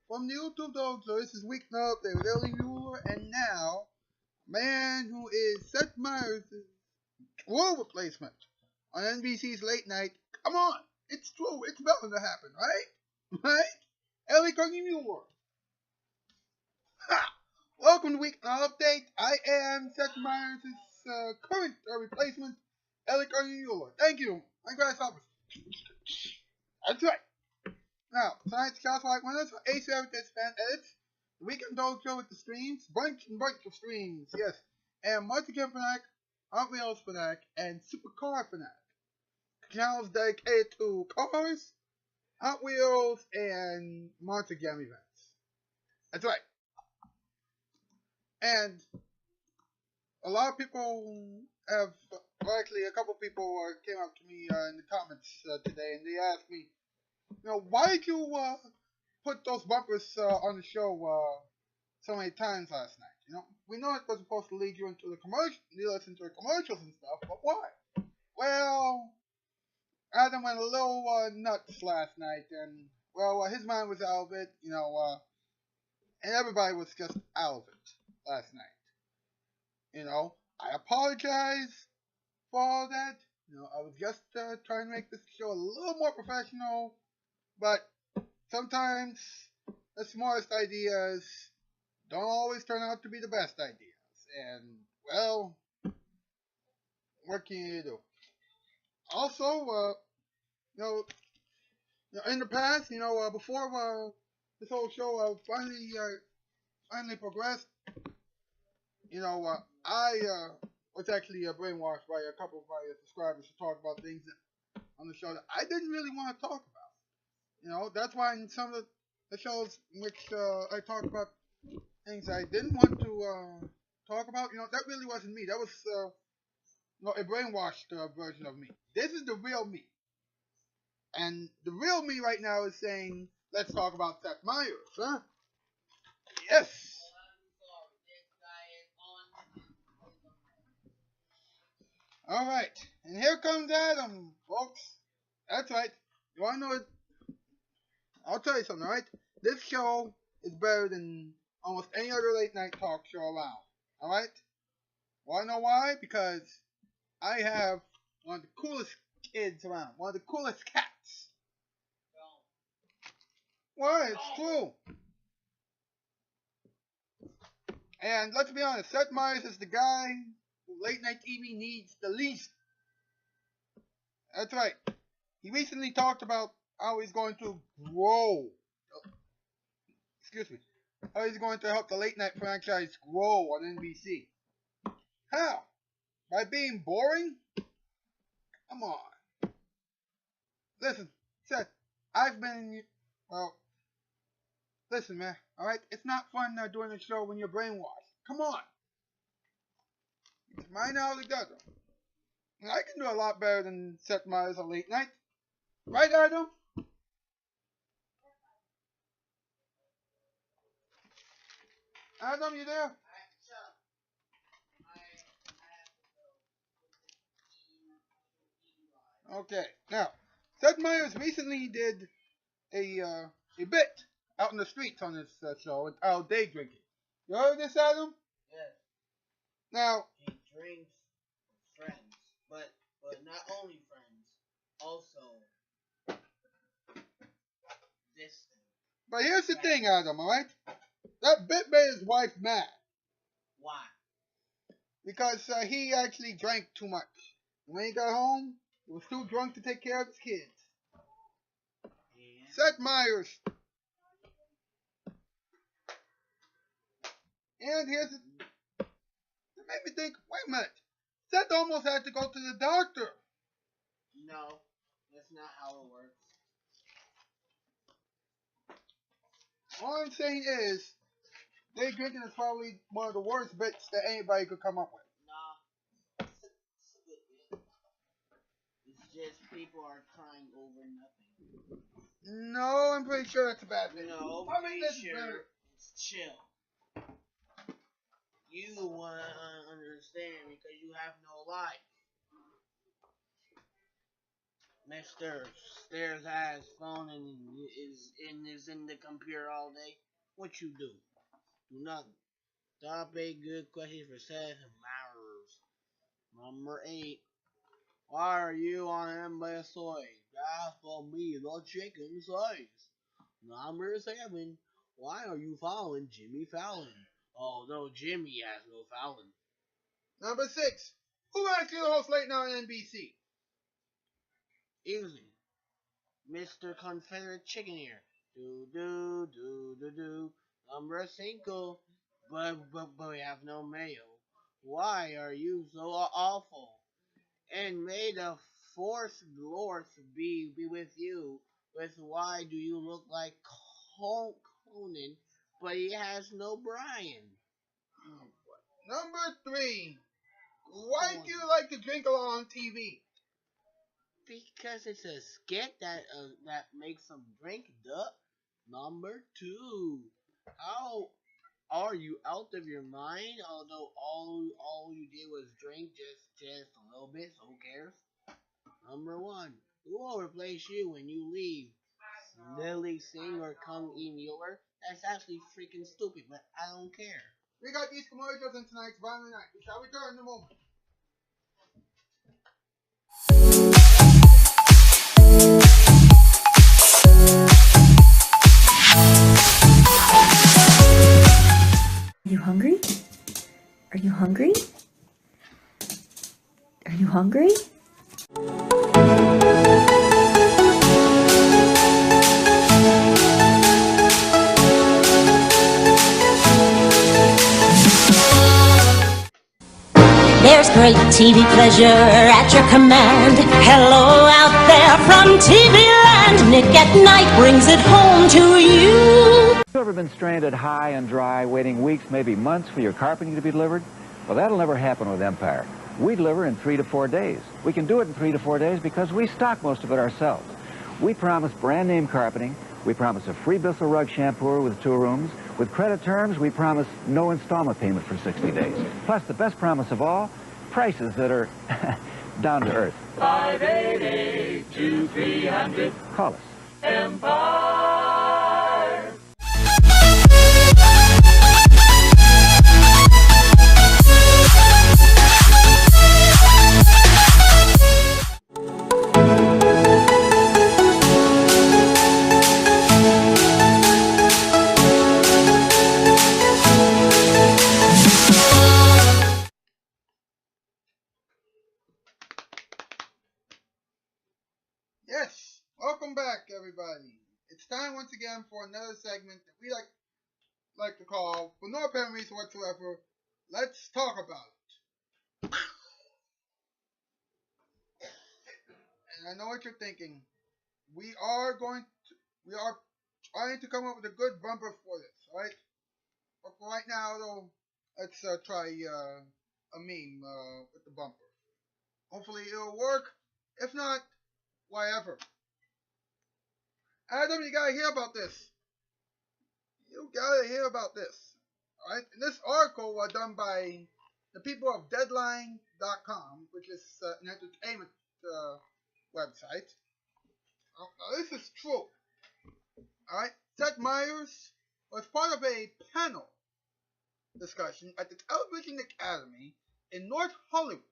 from the YouTube Dork. So this is Weeknight update with Ellie Muller, and now, man who is Seth Meyers' role replacement on NBC's Late Night. Come on, it's true. It's bound to happen, right? Right? Ellie Muller. Ha! Welcome to Weeknight update. I am Seth Meyers' current replacement, Ellie Muller. Thank you. My grasshoppers. That's right. Now, tonight's Shoutout Spotlight winners are Ace Heritage Fan Edits, The Weekend Dork Show with the streams, bunch of streams, yes, and Multi-Game Fanatic, Hot Wheels Fanatic, and Supercar Fanatic. Channels dedicated to cars, Hot Wheels, and Multi-Game events. That's right. And a lot of people have, well, actually, a couple people came up to me in the comments today, and they asked me, why did you put those bumpers on the show so many times last night? We know it was supposed to lead you into the commercial, listen to the commercials and stuff, but why? Well, Adam went a little nuts last night, and his mind was out of it, and everybody was just out of it last night. I apologize for all that. I was just trying to make this show a little more professional. But sometimes the smartest ideas don't always turn out to be the best ideas. And, well, what can you do? Also, in the past, before this whole show finally progressed, I was actually brainwashed by a couple of my subscribers to talk about things on the show that I didn't really want to talk about. That's why in some of the shows in which I talk about things I didn't want to talk about, that really wasn't me. That was a brainwashed version of me. This is the real me. And the real me right now is saying, let's talk about Seth Meyers, huh? Yes! Alright, and here comes Adam, folks. That's right. You want to know it? I'll tell you something, alright? This show is better than almost any other late night talk show around, alright? Wanna know why? Because I have one of the coolest kids around, one of the coolest cats. Why? It's true. And let's be honest, Seth Meyers is the guy who late night TV needs the least. That's right. He recently talked about how he's going to grow. Excuse me. How he's going to help the late night franchise grow on NBC. How? By being boring? Come on. Listen, Seth, I've been, listen, man, alright? It's not fun doing a show when you're brainwashed. Come on. It's mine altogether. And I can do a lot better than Seth Meyers on late night. Right, Adam? Adam, you there? Okay. Now, Seth Meyers recently did a bit out in the streets on this show entitled Day Drinking. You heard this, Adam? Yes. Now, he drinks with friends, but not only friends, also this thing. But here's the thing, Adam, alright? That bit made his wife mad. Why? Because he actually drank too much. When he got home, he was too drunk to take care of his kids. And Seth Meyers. And here's it. It made me think, wait a minute. Seth almost had to go to the doctor. No, that's not how it works. All I'm saying is, day drinking is probably one of the worst bits that anybody could come up with. Nah. It's just people are crying over nothing. No, I'm pretty sure that's a bad thing. No, I mean, pretty sure it's chill. You want to understand because you have no life. Mr. Stairs has phone and is in the computer all day. What you do? Do nothing. Stop a good question for Seth Meyers. Number 8. Why are you on MSOA? That's for me, the chicken size. Number 7. Why are you following Jimmy Fallon? Oh no, Jimmy has no Fallon. Number 6. Who actually hosts late night on NBC? Easy. Mr. Confederate Chicken here. Do. Number 5. But we have no mayo. Why are you so awful? And may the fourth Lord be with you. With why do you look like Conan, but he has no Brian? Number 3. Why do you like to drink a lot on TV? Because it's a skit that makes them drink. Duh. Number 2. How are you out of your mind? Although all you did was drink just a little bit, so who cares? Number 1. Who will replace you when you leave? Lily Singh or Kung E. Muller? That's actually freaking stupid, but I don't care. We got these commercials in tonight's Violent Night. We shall return in a moment. Are you hungry? Are you hungry? Are you hungry? There's great TV pleasure at your command. Hello out there from TV land. Nick at Night brings it home to you. Have you ever been stranded high and dry, waiting weeks, maybe months for your carpeting to be delivered? Well, that'll never happen with Empire. We deliver in 3 to 4 days. We can do it in 3 to 4 days because we stock most of it ourselves. We promise brand name carpeting. We promise a free Bissell rug shampooer with 2 rooms. With credit terms, we promise no installment payment for 60 days. Plus, the best promise of all, prices that are down to earth. 588-2300. Call us. Empire. Yes, welcome back, everybody. It's time once again for another segment that we like to call, for no apparent reason whatsoever, Let's Talk About It. And I know what you're thinking. We are trying to come up with a good bumper for this, right? But for right now, though, let's try a meme with the bumper. Hopefully it'll work. If not, whatever. Adam, you gotta hear about this. You gotta hear about this. Alright? And this article was done by the people of Deadline.com, which is an entertainment website. Now this is true. Alright? Seth Meyers was part of a panel discussion at the Television Academy in North Hollywood.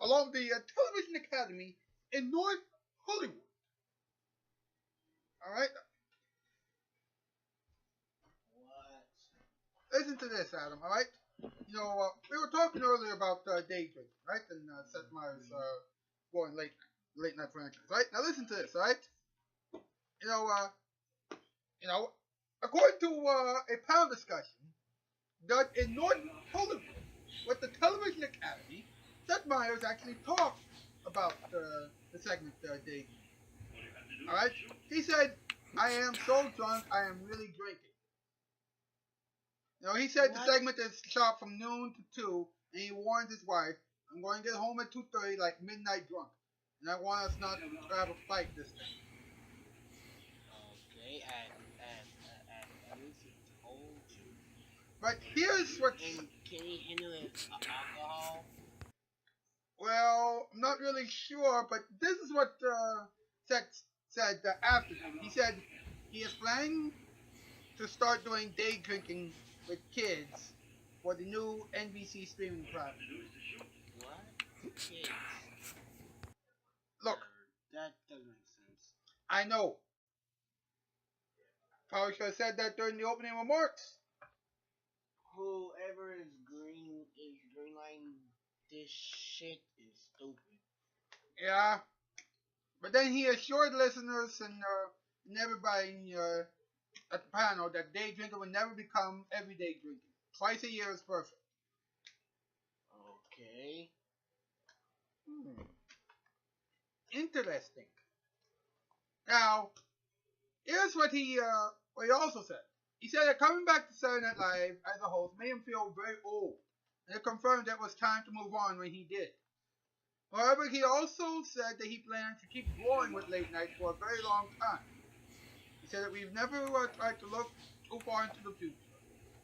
Along the Television Academy in North Hollywood. Alright? What? Listen to this, Adam, alright? You know, we were talking earlier about day drinking, right? And Seth Meyers going late night franchise, right? Now listen to this, alright? You know, according to a panel discussion that in North Hollywood with the Television Academy, Seth Meyers actually talked about the segment day drinking. Alright? He said, I am so drunk, I am really drinking. You know, he said the segment is shot from noon to 2, and he warned his wife, I'm going to get home at 2:30 like midnight drunk. And I want us not to have a fight this time. Okay, and everything told you. But here's what... And can he handle it alcohol? Well, I'm not really sure, but this is what Seth said after that. He said he is planning to start doing day drinking with kids for the new NBC streaming platform. What? Kids. Look, That doesn't make sense. I know. Probably should have said that during the opening remarks. Whoever is greenlighting this shit is stupid. Yeah. But then he assured listeners and everybody at the panel that day drinking will never become everyday drinking. Twice a year is perfect. Okay. Interesting. Now, here's what he also said. He said that coming back to Saturday Night Live as a host made him feel very old, and it confirmed that it was time to move on when he did. However, he also said that he plans to keep growing with late night for a very long time. He said that we've never tried to look too far into the future.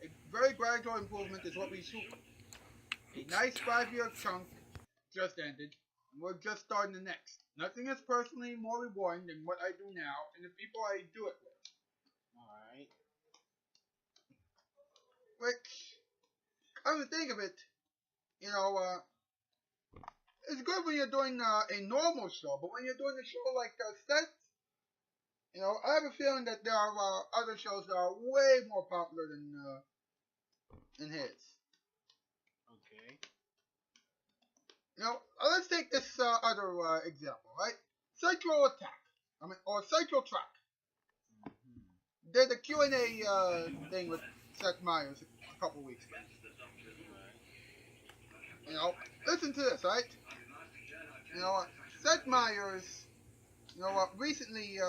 A very gradual improvement is what we shoot for. A nice 5-year chunk just ended, and we're just starting the next. Nothing is personally more rewarding than what I do now and the people I do it with. Alright. Which, come to think of it, you know, it's good when you're doing a normal show, but when you're doing a show like Seth, you know, I have a feeling that there are other shows that are way more popular than his. Okay. You know, let's take this other example, right? Sexual Attack, or Sexual Track. Mm-hmm. Did a Q&A thing with Seth Meyers a couple weeks ago. You know, listen to this, right? You know, Seth Meyers, you know, recently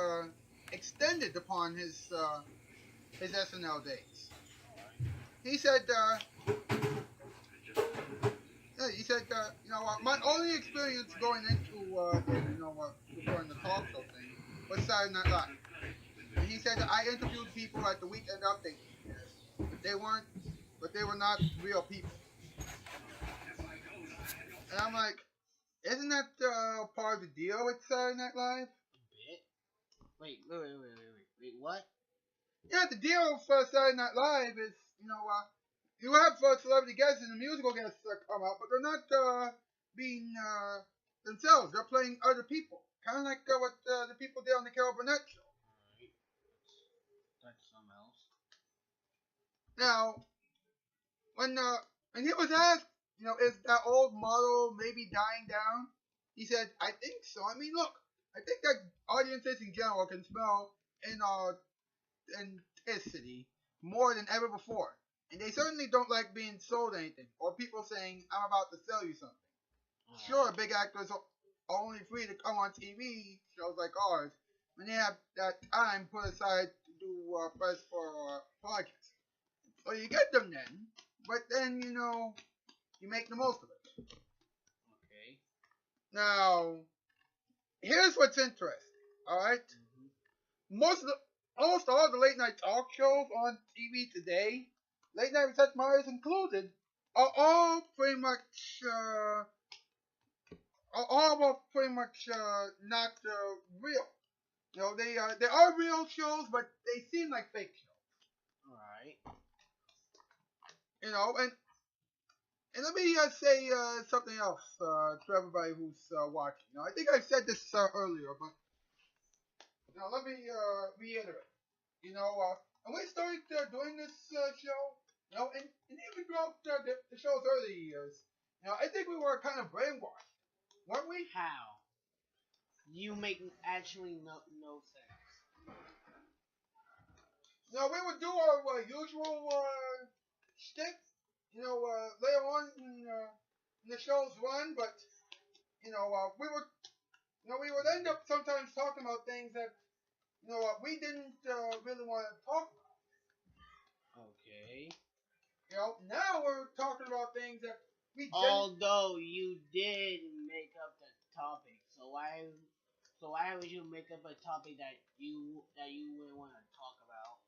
extended upon his SNL days. He said, you know, my only experience going into, you know, during the talk show thing was Saturday Night Live. And he said that I interviewed people at the Weekend Update. They weren't, but they were not real people. And I'm like, isn't that part of the deal with Saturday Night Live? A bit. Wait, what? Yeah, the deal for Saturday Night Live is, you know, you have celebrity guests and the musical guests come out, but they're not being themselves. They're playing other people. Kind of like what the people did on the Carol Burnett show. Alright. That's something else. Now, when he was asked, you know, is that old model maybe dying down? He said, I think so. I mean, look, I think that audiences in general can smell authenticity more than ever before. And they certainly don't like being sold anything, or people saying, I'm about to sell you something. Alright. Sure, big actors are only free to come on TV shows like ours when they have that time put aside to do press for podcasts. So you get them then, but then, you know, you make the most of it. Okay. Now, here's what's interesting, alright? Mm-hmm. Almost all the late night talk shows on TV today, Late Night with Seth Meyers included, are all pretty much not real. You know, they are real shows, but they seem like fake shows. Alright. You know, and let me say something else to everybody who's watching. Now, I think I said this earlier, but you know, let me reiterate. You know, when we started doing this show, you know, and even throughout the show's early years, you know, I think we were kind of brainwashed, weren't we? How? You make actually no sense. You know, we would do our usual shtick, you know, later on in the show's run, but you know, we would end up sometimes talking about things that, you know, we didn't really want to talk about. Okay. You know, now we're talking about things that we didn't. Although you did make up the topic, so why would you make up a topic that you wouldn't want to talk about?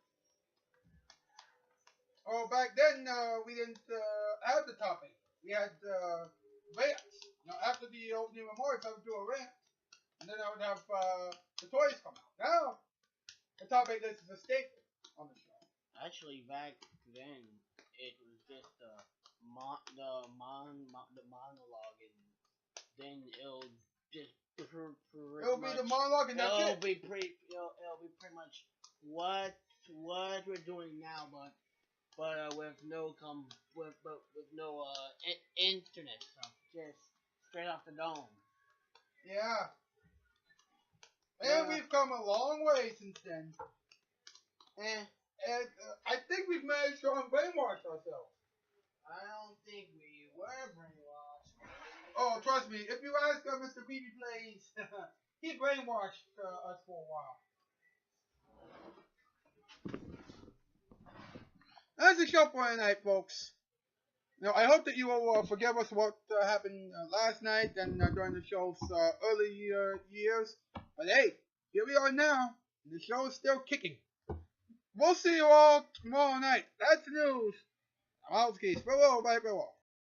Oh, back then we didn't have the topic. We had Vance. You Now, after the opening remarks, I would do a rant, and then I would have the toys come out. Now, the top 8 list is a staple on the show. Actually, back then, it was just the monologue, and then it'll just It'll be the monologue, and that's it'll be pretty much what we're doing now, but with no internet stuff, just straight off the dome. Yeah. And we've come a long way since then. And I think we've managed to brainwash ourselves. I don't think we were brainwashed. Oh, trust me, if you ask Mr. BB Plays, he brainwashed us for a while. That's the show for tonight, folks. Now, I hope that you will forgive us what happened last night and during the show's early years. But hey, here we are now. The show is still kicking. We'll see you all tomorrow night. That's the news. I'm out, Keys. Farewell, bye, farewell.